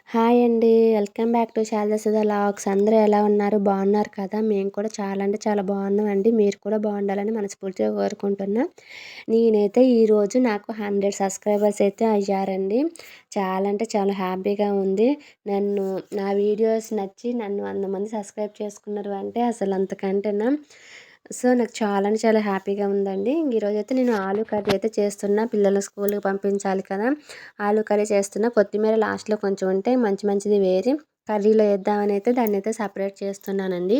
Hi అండి. Welcome back to Sharada vlogs. అందరూ ఎలా ఉన్నారు? బాగున్నారు కదా! మేము కూడా చాలా అంటే చాలా బాగున్నామండి. మీరు కూడా బాగుండాలని మనస్ఫూర్తిగా కోరుకుంటున్నా. నేనైతే ఈరోజు నాకు 100 సబ్స్క్రైబర్స్ అయితే అయ్యారండి. చాలా అంటే చాలా హ్యాపీగా ఉంది. నా వీడియోస్ నచ్చి నన్ను 100 మంది సబ్స్క్రైబ్ చేసుకున్నారు అంటే అసలు అంతకంటేనా నాకు చాలా అంటే చాలా హ్యాపీగా ఉందండి. ఈరోజైతే నేను ఆలు కర్రీ అయితే చేస్తున్నా. పిల్లలు స్కూల్‌కి పంపించాలి కదా! ఆలు కర్రీ చేస్తున్నా. కొత్తిమీర లాస్ట్‌లో కొంచెం ఉంటే మంచిది వేరి కర్రీలో వేద్దామని అయితే దాన్నైతే సపరేట్ చేస్తున్నానండి.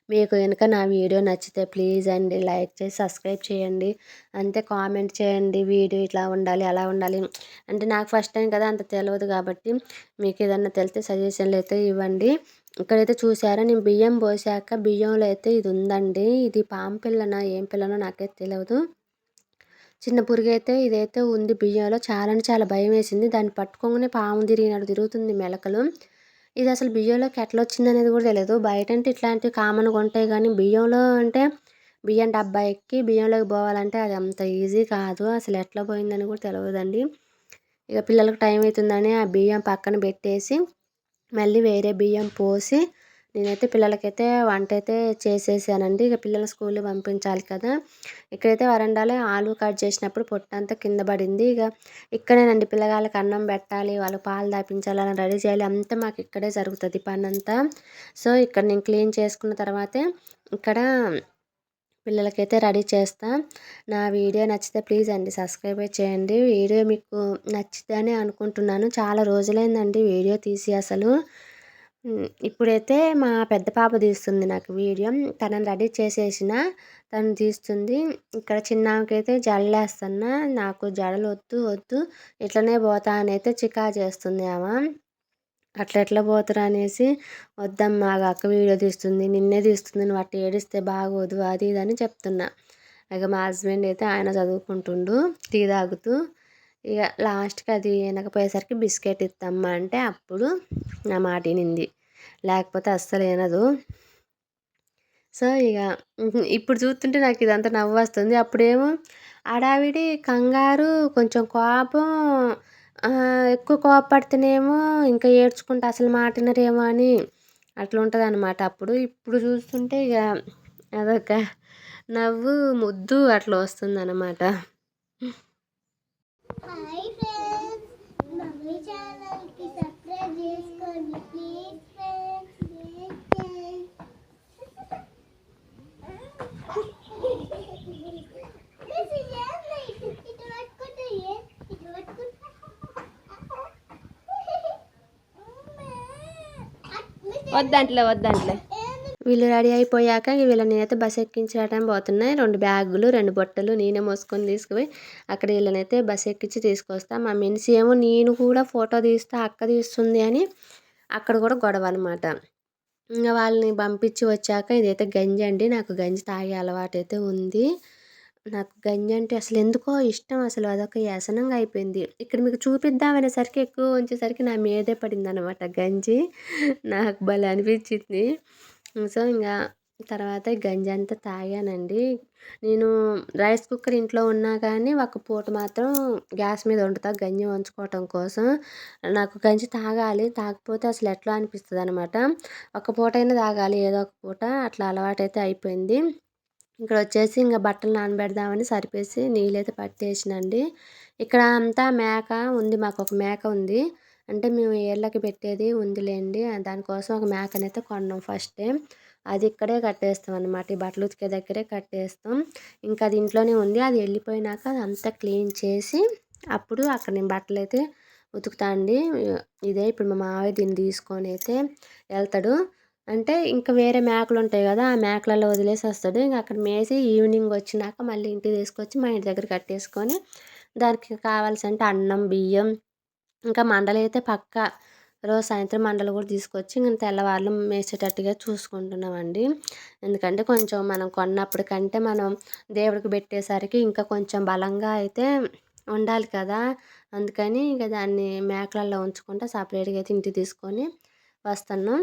మీకు గనుక నా వీడియో నచ్చితే ప్లీజ్ అండి లైక్ చేసి సబ్స్క్రైబ్ చేయండి. అంతే కామెంట్ చేయండి. వీడియో ఇట్లా ఉండాలి, అలా ఉండాలి. అంటే నాకు ఫస్ట్ టైం కదా! అంత తెలవదు కాబట్టి మీకు ఏదన్నా తెలిస్తే సజెషన్లు అయితే ఇవ్వండి. ఇక్కడైతే చూసారా నేను బియ్యం పోసాక బియ్యంలో అయితే ఇది ఉందండి. ఇది పాము పిల్లనా ఏం పిల్లనో నాకైతే తెలవదు. చిన్న పురుగైతే ఇదైతే ఉంది బియ్యంలో. చాలా అంటే చాలా భయమేసింది. దాన్ని పట్టుకోగానే పాము తిరిగినట్టు తిరుగుతుంది మెలకలు. ఇది అసలు బియ్యంలోకి ఎట్లా వచ్చిందనేది కూడా తెలీదు. బయటంటే ఇట్లాంటివి కామన్‌గా ఉంటాయి గానీ బియ్యంలో అంటే బియ్యం డబ్బా ఎక్కి బియ్యంలోకి పోవాలంటే అది అంత ఈజీ కాదు. అసలు ఎట్లా పోయిందని కూడా తెలవదండి. ఇక పిల్లలకి టైం అవుతుందని ఆ బియ్యం పక్కన పెట్టేసి మళ్ళీ వేరే బియ్యం పోసి నేనైతే పిల్లలకైతే వంట అయితే చేసేసానండి. ఇక పిల్లలు స్కూల్‌కి పంపించాలి కదా! ఇక్కడైతే వరండాలో ఆలు కట్ చేసినప్పుడు పొట్టంతా కింద పడింది. ఇక్కడేనండి పిల్లగాళ్ళకి అన్నం పెట్టాలి, వాళ్ళకి పాలు తాపించాలి, అలా రెడీ చేయాలి అంతా మాకు ఇక్కడే జరుగుతది పనంతా. ఇక్కడ నేను క్లీన్ చేసుకున్న తర్వాతే ఇక్కడ పిల్లలకైతే రెడీ చేస్తా. నా వీడియో నచ్చితే ప్లీజ్ అండి సబ్స్క్రైబ్ చేయండి. వీడియో మీకు నచ్చిద్దని అనుకుంటున్నాను. చాలా రోజులైందండి వీడియో తీసి అసలు. ఇప్పుడైతే మా పెద్ద పాప తీస్తుంది నాకు వీడియో. తనని రెడీ చేసేసిన తను తీస్తుంది. ఇక్కడ చిన్నామెకైతే జడలేస్తున్నా. నాకు జడలు వద్దు ఇట్లనే పోతా అనైతే చికాకు చేస్తుంది ఆమె. అట్లా ఎట్లా పోతారు అనేసి వద్దమ్మా అక్క వీడియో తీస్తుంది, నిన్నే తీస్తుంది, నువ్వు అట్లా ఏడిస్తే బాగోదు అది ఇది అని చెప్తున్నా. ఇక మా హస్బెండ్ అయితే ఆయన చదువుకుంటుండు టీ తాగుతూ. ఇక లాస్ట్కి అది వినకపోయేసరికి బిస్కెట్ ఇస్తామ్మా అంటే అప్పుడు నా మాట వినింది. లేకపోతే అస్సలు వినదు. ఇక ఇప్పుడు చూస్తుంటే నాకు ఇదంతా నవ్వు వస్తుంది. అప్పుడేమో హడావిడి కంగారు కొంచెం కోపం. ఎక్కువ కోపపడితేనేమో ఇంకా ఏడ్చుకుంటా అసలు మాట వినరేమో అని అట్లా ఉంటుందన్నమాట అప్పుడు. ఇప్పుడు చూస్తుంటే ఇక అదొక నవ్వు ముద్దు అట్లా వస్తుందన్నమాట. హాయ్ ఫ్రెండ్స్, మమ్మీ ఛానల్కి సబ్స్క్రైబ్ చేసుకోండి ప్లీజ్ ఫ్రెండ్స్. వద్దంట్లే వీళ్ళు రెడీ అయిపోయాక వీళ్ళని నేనైతే బస్ ఎక్కించడం పోతున్నాయి. 2 బ్యాగులు 2 బుట్టలు నేనే మోసుకొని తీసుకుపోయి అక్కడ వీళ్ళనైతే బస్ ఎక్కించి తీసుకొస్తా. మా మిన్సి ఏమో నేను కూడా ఫోటో తీస్తా అక్క తీస్తుంది అని అక్కడ కూడా గొడవ అనమాట. ఇంకా వాళ్ళని పంపించి వచ్చాక ఇదైతే గంజి అండి. నాకు గంజి తాగే అలవాటు అయితే ఉంది. నాకు గంజి అంటే అసలు ఎందుకో ఇష్టం. అసలు అదొక వ్యసనంగా అయిపోయింది. ఇక్కడ మీకు చూపిద్దామనేసరికి ఎక్కువ ఉంచేసరికి నా మీదే పడిందనమాట గంజి. నాకు భలే అనిపించింది. ఇంకా తర్వాత గంజి అంతా తాగానండి. నేను రైస్ కుక్కర్ ఇంట్లో ఉన్నా కానీ ఒక పూట మాత్రం గ్యాస్ మీద వండుతా గంజి వంచుకోవటం కోసం. నాకు గంజి తాగాలి, తాగకపోతే అసలు ఎట్లా అనిపిస్తుంది అనమాట. ఒక పూటైనా తాగాలి ఏదో ఒక పూట, అట్లా అలవాటైతే అయిపోయింది. ఇక్కడ వచ్చేసి ఇంకా బట్టలు నానబెడదామని సరిపేసి నీళ్ళైతే పట్టేసినండి. ఇక్కడ అంతా మేక ఉంది, మాకు ఒక మేక ఉంది. అంటే మేము ఏళ్ళకి పెట్టేది ఉందిలేండి. దానికోసం ఒక మేకనైతే కొన్నాం ఫస్టే. అది ఇక్కడే కట్టేస్తాం అనమాట. ఈ బట్టలు ఉతికే దగ్గరే కట్టేస్తాం. ఇంకా అది ఇంట్లోనే ఉంది. అది వెళ్ళిపోయినాక అదంతా క్లీన్ చేసి అప్పుడు అక్కడ నేను బట్టలు అయితే ఉతుకుతా అండి. ఇదే ఇప్పుడు మా మావయ్య దీన్ని తీసుకొని అయితే వెళ్తాడు. అంటే ఇంకా వేరే మేకలు ఉంటాయి కదా, ఆ మేకలలో వదిలేసి వస్తాడు. ఇంకా అక్కడ మేసి ఈవినింగ్ వచ్చినాక మళ్ళీ ఇంటికి తీసుకొచ్చి మా ఇంటి దగ్గర కట్టేసుకొని దానికి కావాల్సినంటే అన్నం, బియ్యం, ఇంకా మండలైతే పక్కా రోజు సాయంత్రం మండలు కూడా తీసుకొచ్చి ఇంక తెల్లవార్లు మేసేటట్టుగా చూసుకుంటున్నామండి. ఎందుకంటే కొంచెం మనం కొన్నప్పటికంటే మనం దేవుడికి పెట్టేసరికి ఇంకా కొంచెం బలంగా అయితే ఉండాలి కదా. అందుకని ఇక దాన్ని మేకలలో ఉంచుకుంటా సపరేట్గా అయితే ఇంటికి తీసుకొని వస్తాను.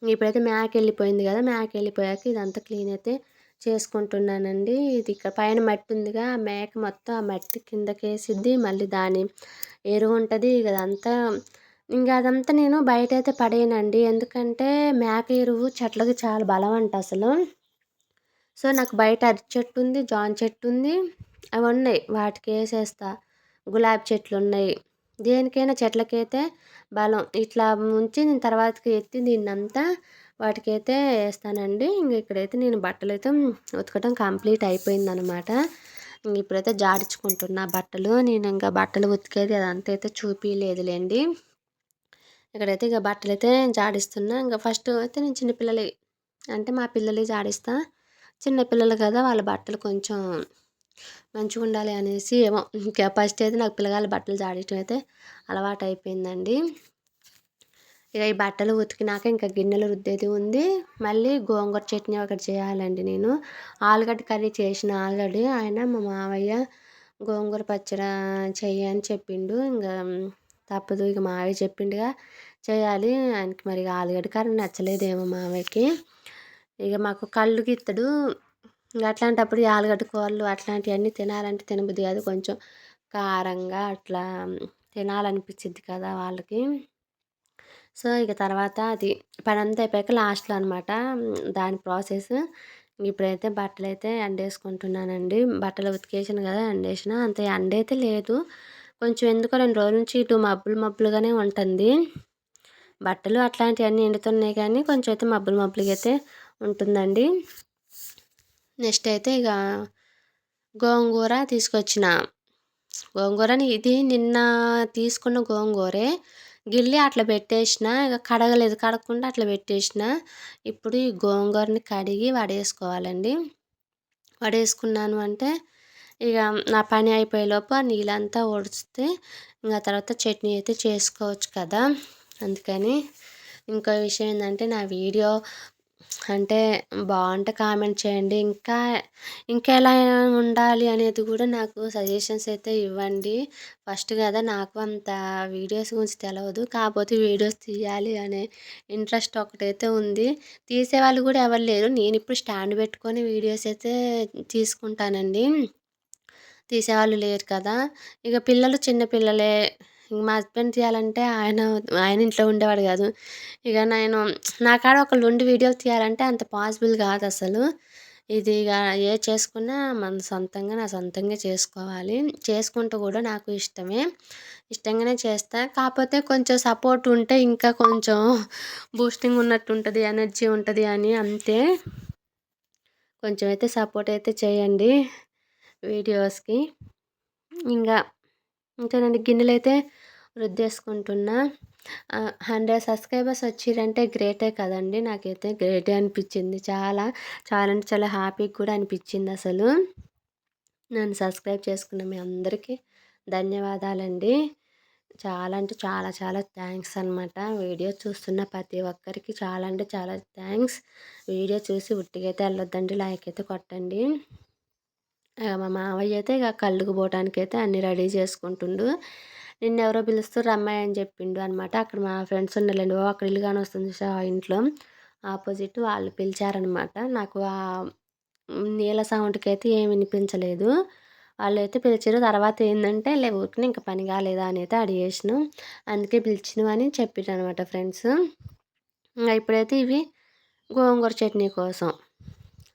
ఇప్పుడైతే మేక వెళ్ళిపోయింది కదా, మేక వెళ్ళిపోయాక ఇదంతా క్లీన్ అయితే చేసుకుంటున్నానండి. ఇది ఇక్కడ పైన మట్టి ఉందిగా, ఆ మేక మొత్తం ఆ మట్టి కిందకేసిద్ది. మళ్ళీ దాని ఎరువు ఉంటుంది ఇక అదంతా ఇంక అదంతా నేను బయటైతే పడేయనండి. ఎందుకంటే మేక ఎరువు చెట్లకి చాలా బలమంట అసలు. సో, నాకు బయట అరటి చెట్టుంది, జామ చెట్టుంది. అవున్నాయి. వాటికేసేస్తా. గులాబీ చెట్లున్నయి. దేనికైనా చెట్లకైతే బలం. ఇట్లా ఉంచి నేను తర్వాతకి ఎత్తి దీన్నంతా వాటికైతే ఏస్తానండి. ఇంగ ఇక్కడైతే నేను బట్టలైతే ఉతకడం కంప్లీట్ అయిపోయిందనమాట. ఇప్పుడైతే జాడించుకుంటున్నా బట్టలు. నేనింక బట్టలు ఉతికేది అదంతా అయితే చూపియలేదులెండి. ఇక్కడైతే ఇక బట్టలైతే జాడిస్తున్నా. ఇంక ఫస్ట్ అయితే నేను చిన్న పిల్లలయి అంటే మా పిల్లలయి జాడిస్తా. చిన్న పిల్లలు కదా! వాళ్ళ బట్టలు కొంచెం మంచిగుండాలి అనేసి ఏమో ఇంకా ఫస్ట్ అయితే నాకు పిల్లగాళ్ళ బట్టలు జాడించడం అయితే అలవాటయిపోయిందండి. ఇక ఈ బట్టలు ఉతికినాక ఇంకా గిన్నెలు రుద్దేది ఉంది. మళ్ళీ గోంగూర చట్నీ ఒకటి చేయాలండి నేను. ఆలుగడ్డ కర్రీ చేసిన ఆల్రెడీ. మా మావయ్య గోంగూర పచ్చడి చెయ్యి అని చెప్పిండు. ఇంగా తప్పదు ఇక మావయ్య చెప్పిండుగా చేయాలి. ఆయనకి మరి ఆలుగడ్డ కర్రీ నచ్చలేదేమో మావయ్యకి. ఇక మాకు కళ్ళు గీత్తడు. ఇంక అట్లాంటప్పుడు ఈ ఆలుగడ్డ కూరలు అట్లాంటియన్నీ తినాలంటే తినబుద్ధి కాదు. కొంచెం కారంగా అట్లా తినాలనిపిచ్చిద్ది కదా వాళ్ళకి. సో, ఇక తర్వాత అది పనంతా అయిపోయాక లాస్ట్‌లో అనమాట దాని ప్రాసెస్. ఇప్పుడైతే బట్టలైతే ఎండేసుకుంటున్నానండి. బట్టలు ఉతికేసాను కదా! ఎండేసిన. అంత ఎండైతే లేదు. కొంచెం ఎందుకో 2 రోజుల నుంచి ఇటు మబ్బులుగానే ఉంటుంది. బట్టలు అట్లాంటియన్నీ ఎండుతున్నాయి కానీ కొంచెం అయితే మబ్బులుగా అయితే ఉంటుందండి. నెక్స్ట్ అయితే ఇక గోంగూర తీసుకొచ్చిన. గోంగూరని ఇది నిన్న తీసుకున్న గోంగూరే. గిల్లి అట్లా పెట్టేసిన. ఇక కడగలేదు. కడగకుండా అట్లా పెట్టేసిన. ఇప్పుడు ఈ గోంగూరని కడిగి వడేసుకోవాలండి. వడేసుకున్నాను అంటే ఇక నా పని అయిపోయేలోపు ఆ నీళ్ళంతా ఒడిస్తే ఇంక తర్వాత చట్నీ అయితే చేసుకోవచ్చు కదా! అందుకని. ఇంకో విషయం ఏందంటే నా వీడియో అంటే బావుంటే కామెంట్ చేయండి. ఇంకా ఎలా ఉండాలి అనేది కూడా నాకు సజెషన్స్ అయితే ఇవ్వండి. ఫస్ట్ కదా! నాకు అంత వీడియోస్ గురించి తెలవదు. కాకపోతే వీడియోస్ తీయాలి అనే ఇంట్రెస్ట్ ఒకటైతే ఉంది. తీసేవాళ్ళు కూడా ఎవరు లేరు. నేనిప్పుడు స్టాండ్ పెట్టుకొని వీడియోస్ అయితే తీసుకుంటానండి. తీసేవాళ్ళు లేరు కదా! ఇక పిల్లలు చిన్న పిల్లలే. మా హస్బెండ్ తీయాలంటే ఆయన ఇంట్లో ఉండేవాడు కాదు. ఇక నేను నా కాడ ఒకళ్ళుండి వీడియోలు తీయాలంటే అంత పాసిబుల్ కాదసలు. ఇది ఇక ఏది చేసుకున్నా నా సొంతంగా చేసుకోవాలి. చేసుకుంటూ కూడా నాకు ఇష్టమే. ఇష్టంగానే చేస్తా. కాకపోతే కొంచెం సపోర్ట్ ఉంటే ఇంకా కొంచెం బూస్టింగ్ ఉన్నట్టుంటది. ఎనర్జీ ఉంటది అని అంతే. కొంచెం అయితే సపోర్ట్ అయితే చేయండి వీడియోస్‌కి. ఇంకానండి గిన్నెలైతే రుద్దేసుకుంటున్నా. 100 సబ్స్క్రైబర్స్ వచ్చిర్రంటే గ్రేటే కదండీ! నాకైతే గ్రేటే అనిపిచ్చింది. చాలా, చాలా అంటే చాలా హ్యాపీగా కూడా అనిపిచ్చిందసలు. నన్ను సబ్స్క్రైబ్ చేసుకున్న మీ అందరికీ ధన్యవాదాలండి. చాలా అంటే చాలా చాలా థ్యాంక్స్ అనమాట. వీడియో చూస్తున్న ప్రతి ఒక్కరికి చాలా అంటే చాలా థ్యాంక్స్. వీడియో చూసి ఉట్టిగా అయితే ఎళ్ళొద్దండి. లైక్ అయితే కొట్టండి. మా మావయ్య అయితే ఇక కళ్ళుకి పోవటానికైతే అన్నీ రెడీ చేసుకుంటుండు. నిన్నెవరో పిలుస్తుర్రు అమ్మాయి అని చెప్పిండు అనమాట. అక్కడ మా ఫ్రెండ్స్ ఉన్నారులెండి. అక్కడ ఇల్లు కానొస్తుంది చూసావా ఆ ఇంట్లో ఆపోజిట్ వాళ్ళు పిలిచారనమాట. నాకు నీళ్ళ సౌండ్‌కైతే ఏమి వినిపించలేదు. వాళ్ళైతే పిలిచిర్రు. తర్వాత ఏందంటే ఊరికనే ఇంక పని కాలేదా అని అయితే అడిగేసినాం. అందుకే పిలిచినాం అని చెప్పిర్రనమాట ఫ్రెండ్స్. ఇంగ ఇప్పుడైతే ఇవి గోంగూర చట్నీ కోసం.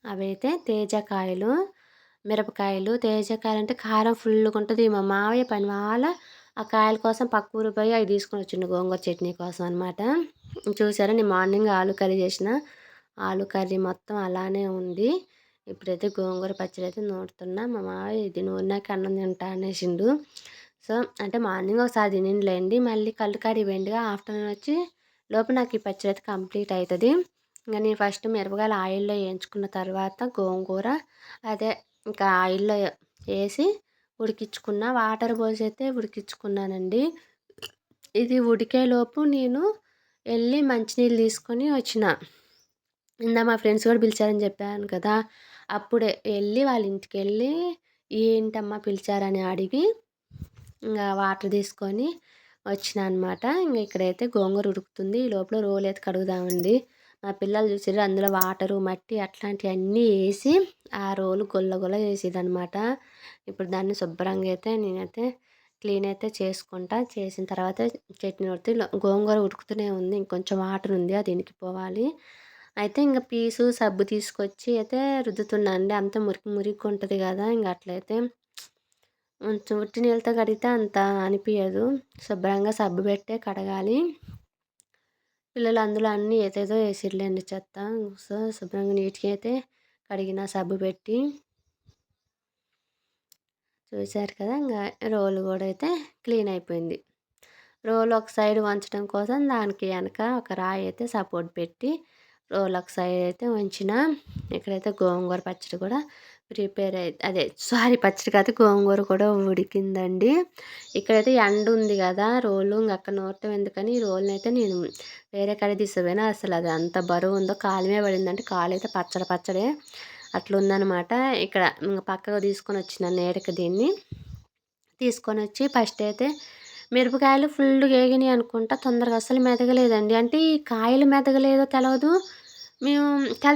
అవైతే తేజకాయలు, మిరపకాయలు. తేజకాయలంటే కారం ఫుల్లుగుంటది. మా మావయ్య పనిమాల ఆ కాయల కోసం పక్క ఊరికి పోయి అవి తీసుకొనొచ్చిండు గోంగూర చట్నీ కోసం అనమాట. చూసారా నేను మార్నింగ్ ఆలు కర్రీ చేసిన. ఆలు కర్రీ మొత్తం అలానే ఉంది. ఇప్పుడైతే గోంగూర పచ్చడి అయితే నూరుతున్నా. మా మావయ్య ఇది నూరినాక అన్నం తింటా అనేసిండు. సో, అంటే మార్నింగ్ ఒకసారి తినిండులేండి. మళ్ళీ కళ్ళు కాడికి పోయిండుగా ఆఫ్టర్‌నూన్ వచ్చి లోపు నాకు ఈ పచ్చడి అయితే కంప్లీట్ అయితది. ఇంక నేను ఫస్ట్ మిరపకాయలు ఆయిల్‌లో వేయించుకున్న తర్వాత గోంగూర అదే ఇంకా ఆయిల్‌లో ఏసి ఉడికించుకున్న. వాటర్ పోసి అయితే ఉడికించుకున్నానండి. ఇది ఉడికేలోపు నేను ఎళ్ళి మంచినీళ్ళు తీసుకొని వచ్చిన. ఇందాక మా ఫ్రెండ్స్ కూడా పిలిచారని చెప్పాను కదా! అప్పుడే ఎళ్ళి వాళ్ళ ఇంటికెళ్ళి ఏంటమ్మా పిలిచారని అడిగి ఇంగా వాటర్ తీసుకొని వచ్చినా అనమాట. ఇంగ ఇక్కడైతే గోంగూర ఉడుకుతుంది. ఈ లోపల రోలైతే కడుగుదామండి. మా పిల్లలు చూసిర్రు అందులో వాటరు, మట్టి అట్లాంటియన్నీ ఏసి ఆ రోలు గుల్ల గుల్ల చేసిద్దనమాట. ఇప్పుడు దాన్ని శుభ్రంగా అయితే నేనైతే క్లీన్ అయితే చేసుకుంటా. చేసిన తర్వాత చట్నీ గోంగూర ఉడుకుతూనే ఉంది. ఇంకొంచెం వాటర్ ఉంది. అది ఇనికిపోవాలి. అయితే ఇంక పీసు, సబ్బు తీసుకొచ్చి అయితే రుద్దుతున్నా అండి. అంతా మురికి మురికిగా ఉంటది గదా! ఇంక అట్లయితే కొంచెం ఉట్టి నీళ్ళతో కడిగితే అంత అనిపియదు. శుభ్రంగా సబ్బు పెట్టే కడగాలి. పిల్లలు అందులో అన్నీ ఏదేదో ఏసిర్రులేండి చెత్త. సో, శుభ్రంగా నీట్‌గా అయితే కడిగిన సబ్బు పెట్టి చూసారు కదా! రోలు గూడా అయితే క్లీన్ అయిపోయింది. రోలు ఒక సైడ్ వంచడం కోసం దానికి వెనక ఒక రాయి అయితే సపోర్ట్ పెట్టి రోలు ఒక సైడ్ అయితే ఉంచిన. ఇక్కడైతే గోంగూర పచ్చడి కూడా ప్రిపేర్ అదే సారీ పచ్చడి కాదు గోంగూర కూడా ఉడికిందండి. ఇక్కడైతే ఎండ ఉంది కదా! రోలు అక్కడ నూరటం ఎందుకని ఈ రోలునైతే నేను వేరే కాడికి తీసుకుపోయినా. అసలు అది అంత బరువు ఉందో కాలు మీద పడిందంటే కాలు అయితే పచ్చడే అట్లుందనమాట. ఇక్కడ పక్కకు తీసుకొని వచ్చిన నీడకి దీన్ని తీసుకొని వచ్చి ఫస్ట్ అయితే మిరపకాయలు ఫుల్లుగా ఏగినాయి అనుకుంటా. తొందరగా అస్సలు మెదగలేదండి. అంటే ఈ కాయలు మెదగలేదో తెలవదు. మేము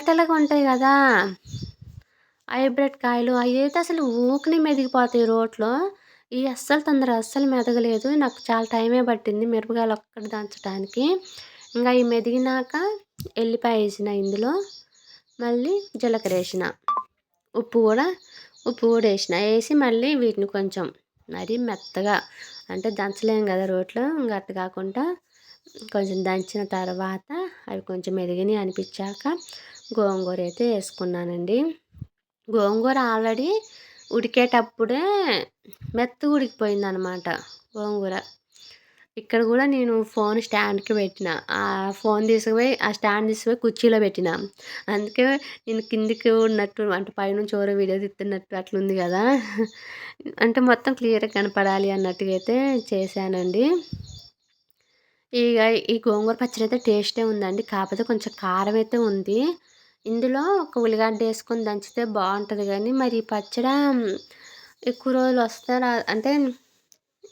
తెల్లగా ఉంటాయి కదా! హైబ్రిడ్ కాయలు అయ్యయితే అసలు ఊకనే మెదిగిపోతాయి రోట్లో. ఇయి అస్సలు మెదగలేదు. నాకు చాలా టైమే పట్టింది మిరపకాయలు ఒక్కటి దంచటానికి. ఇంగా అయి మెదిగినాక ఎల్లిపాయ ఏసిన ఇందులో. మళ్ళీ జీలకర్రేసిన. ఉప్పు కూడా ఏసి మళ్ళీ వీటిని కొంచెం మరీ మెత్తగా అంటే దంచలేం కదా రోట్లో. ఇంక అట్ట కాకుండా కొంచెం దంచిన తర్వాత అవి కొంచెం మెదిగినాయి అనిపించాక గోంగూర అయితే వేసుకున్నానండి. గోంగూర ఆల్రెడీ ఉడికేటప్పుడే మెత్తగా ఉడికిపోయిందనమాట గోంగూర. ఇక్కడ కూడా నేను ఫోన్ స్టాండ్‌కి పెట్టిన. ఆ ఫోన్ తీసుకుపోయి ఆ స్టాండ్ తీసుకుపోయి కుర్చీలో పెట్టిన. అందుకే నేను కిందికి ఉన్నట్టు అంటే పైనుంచి ఎవరో వీడియో తీస్తున్నట్టు అట్లుంది కదా! అంటే మొత్తం క్లియర్‌గా కనపడాలి అన్నట్టుగా అయితే చేశానండి. ఇగ ఈ గోంగూర పచ్చడి అయితే టేస్టే ఉందండి. కాకపోతే కొంచెం కారం అయితే ఉంది. ఇందులో ఒక ఉల్లిగడ్డ ఏసుకొని దంచితే బావుంటది గానీ, మరి ఈ పచ్చడ ఎక్కువ రోజులు అంటే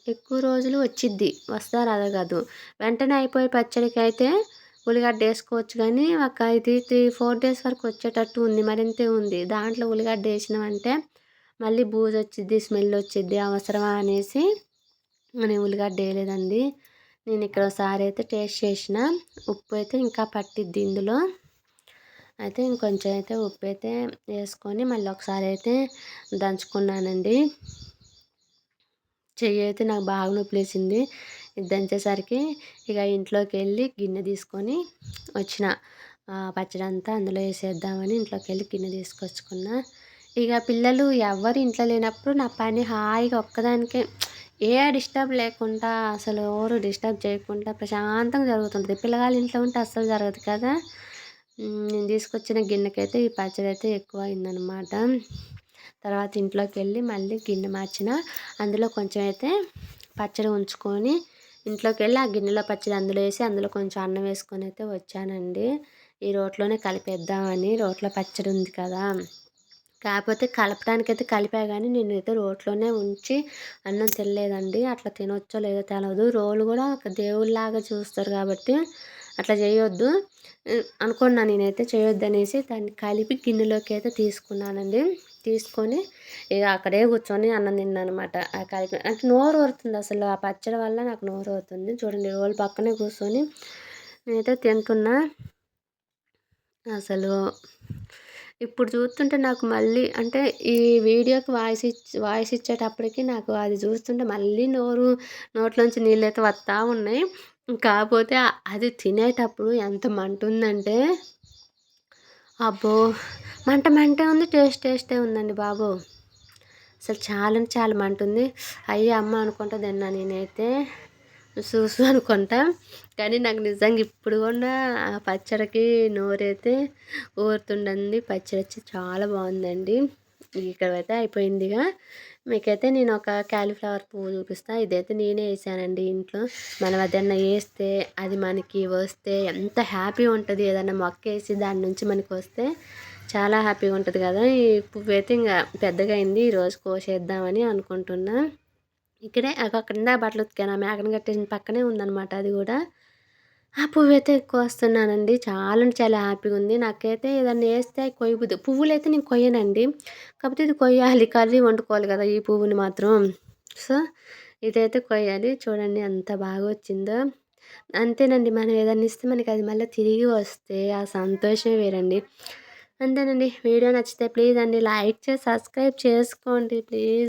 ఎక్కువ రోజులు వచ్చిద్ది. వస్తదా రాదా కాదు. వెంటనే అయిపోయే పచ్చడికైతే ఉల్లిగడ్డ ఏసుకోవచ్చు గానీ, ఒక ఇది 3, 4 డేస్ వరకు వచ్చేటట్టు ఉంది. మరింతే ఉంది. దాంట్లో ఉల్లిగడ్డ ఏసినామంటే మళ్ళీ బూజొచ్చిద్ది, స్మెల్ వచ్చిద్ది. అవసరమా అనేసి నేను ఉల్లిగడ్డ ఏయలేదండి. నేను ఇక్కడ ఒకసారి అయితే టేస్ట్ చేసిన. ఉప్పు అయితే ఇంకా పట్టిద్ది ఇందులో. అయితే ఇంకొంచెం అయితే ఉప్పు అయితే వేసుకొని మళ్ళీ ఒకసారి అయితే దంచుకున్నానండి. చెయ్యి అయితే నాకు బాగా నొప్పిలేసింది. ఇది దంచేసరికి ఇక ఇంట్లోకెళ్ళి గిన్నె తీసుకొని వచ్చిన. పచ్చడంతా అందులో వేసేద్దామని ఇంట్లోకెళ్ళి గిన్నె తీసుకొచ్చుకున్నా. ఇక పిల్లలు ఎవ్వరు ఇంట్లో లేనప్పుడు నా పని హాయిగా ఒక్కదానికే ఏ డిస్టర్బ్ లేకుండా అసలు ఎవరు డిస్టర్బ్ చేయకుండా ప్రశాంతంగా జరుగుతుంటది. పిల్లగాళ్ళు ఇంట్లో ఉంటే అస్సలు జరగదు కదా! నేను తీసుకొచ్చిన గిన్నెకైతే ఈ పచ్చడైతే ఎక్కువ అయిందనమాట. తర్వాత ఇంట్లోకెళ్ళి మళ్ళీ గిన్నె మార్చిన. అందులో కొంచెం అయితే పచ్చడి ఉంచుకొని ఇంట్లోకెళ్ళి ఆ గిన్నెలో పచ్చడి అందులో వేసి అందులో కొంచెం అన్నం వేసుకొని అయితే వచ్చానండి. ఈ రోట్లోనే కలిపేద్దామని. రోట్లో పచ్చడి ఉంది కదా! కాకపోతే కలపడానికైతే కలిపా గానీ నేనైతే రోట్లోనే ఉంచి అన్నం తినలేదండి. అట్లా తినొచ్చో లేదో తెలవదు. రోలు కూడా ఒక దేవుడిలాగా చూస్తారు కాబట్టి అట్లా చేయొద్దు అనుకున్నా నేనైతే. చేయొద్దనేసి దాన్ని కలిపి గిన్నెలోకి అయితే తీసుకున్నానండి. తీసుకొని ఇక అక్కడే కూర్చొని అన్నం తిన్నాననమాట. ఆ కలిపి అంటే నోరు ఊరుతుంది అసలు. ఆ పచ్చడి వల్ల నాకు నోరు ఊరుతుంది. చూడండి రోలు పక్కనే కూర్చొని నేనైతే తింటున్నా. అసలు ఇప్పుడు చూస్తుంటే నాకు మళ్ళీ అంటే ఈ వీడియోకి వాయిస్ ఇచ్చేటప్పటికి నాకు అది చూస్తుంటే మళ్ళీ నోట్లోంచి నీళ్ళైతే వస్తా ఉన్నాయి. కాకపోతే అది తినేటప్పుడు ఎంత మంటుందంటే అబ్బో! మంటే ఉంది. టేస్టే ఉందండి బాబు. అసలు చాలా అంటే చాలా మంటుంది. అయ్యో! అమ్మ అనుకుంటా తిన్నా నేనైతే. అనుకుంటా. కానీ నాకు నిజంగా ఇప్పుడు కూడా ఆ పచ్చడికి నోరైతే ఊరుతుందండి. పచ్చడి వచ్చి చాలా బాగుందండి. ఇక్కడైతే అయిపోయిందిగా. మీకైతే నేను ఒక కాలీఫ్లవర్ పువ్వు చూపిస్తా. ఇదైతే నేనే వేసానండి ఇంట్లో. మనం ఏదన్నా వేస్తే అది మనకి వస్తే ఎంత హ్యాపీగా ఉంటుంది. ఏదన్నా మొక్క వేసి దాని నుంచి మనకి వస్తే చాలా హ్యాపీగా ఉంటుంది కదా! ఈ పువ్వు అయితే ఇంకా పెద్దగా అయింది. ఈరోజు కోసేద్దామని అనుకుంటున్నా. ఇక్కడే అక్కడ ఇందాక బట్టలు ఉతికాను. ఆ మేకను కట్టేసిన పక్కనే ఉందనమాట అది కూడా. ఆ పువ్వైతే కోస్తున్నానండి. చాలా అంటే చాలా హ్యాపీగా ఉంది. నాకైతే ఏదన్నా వేస్తే కొయ్యబుద్ది. పువ్వులైతే నేను కొయ్యనండి. కాకపోతే ఇది కొయ్యాలి. కర్రీ వండుకోవాలి కదా! ఈ పువ్వుని మాత్రం. సో, ఇదైతే కొయ్యాలి. చూడండి ఎంత బాగా వచ్చిందో. అంతేనండి. మనం ఏదన్నా ఇస్తే మనకది మళ్ళా తిరిగి వస్తే ఆ సంతోషమే వేరండి. అంతేనండి. వీడియో నచ్చితే ప్లీజ్ అండి లైక్ చేసి సబ్స్క్రైబ్ చేసుకోండి ప్లీజ్.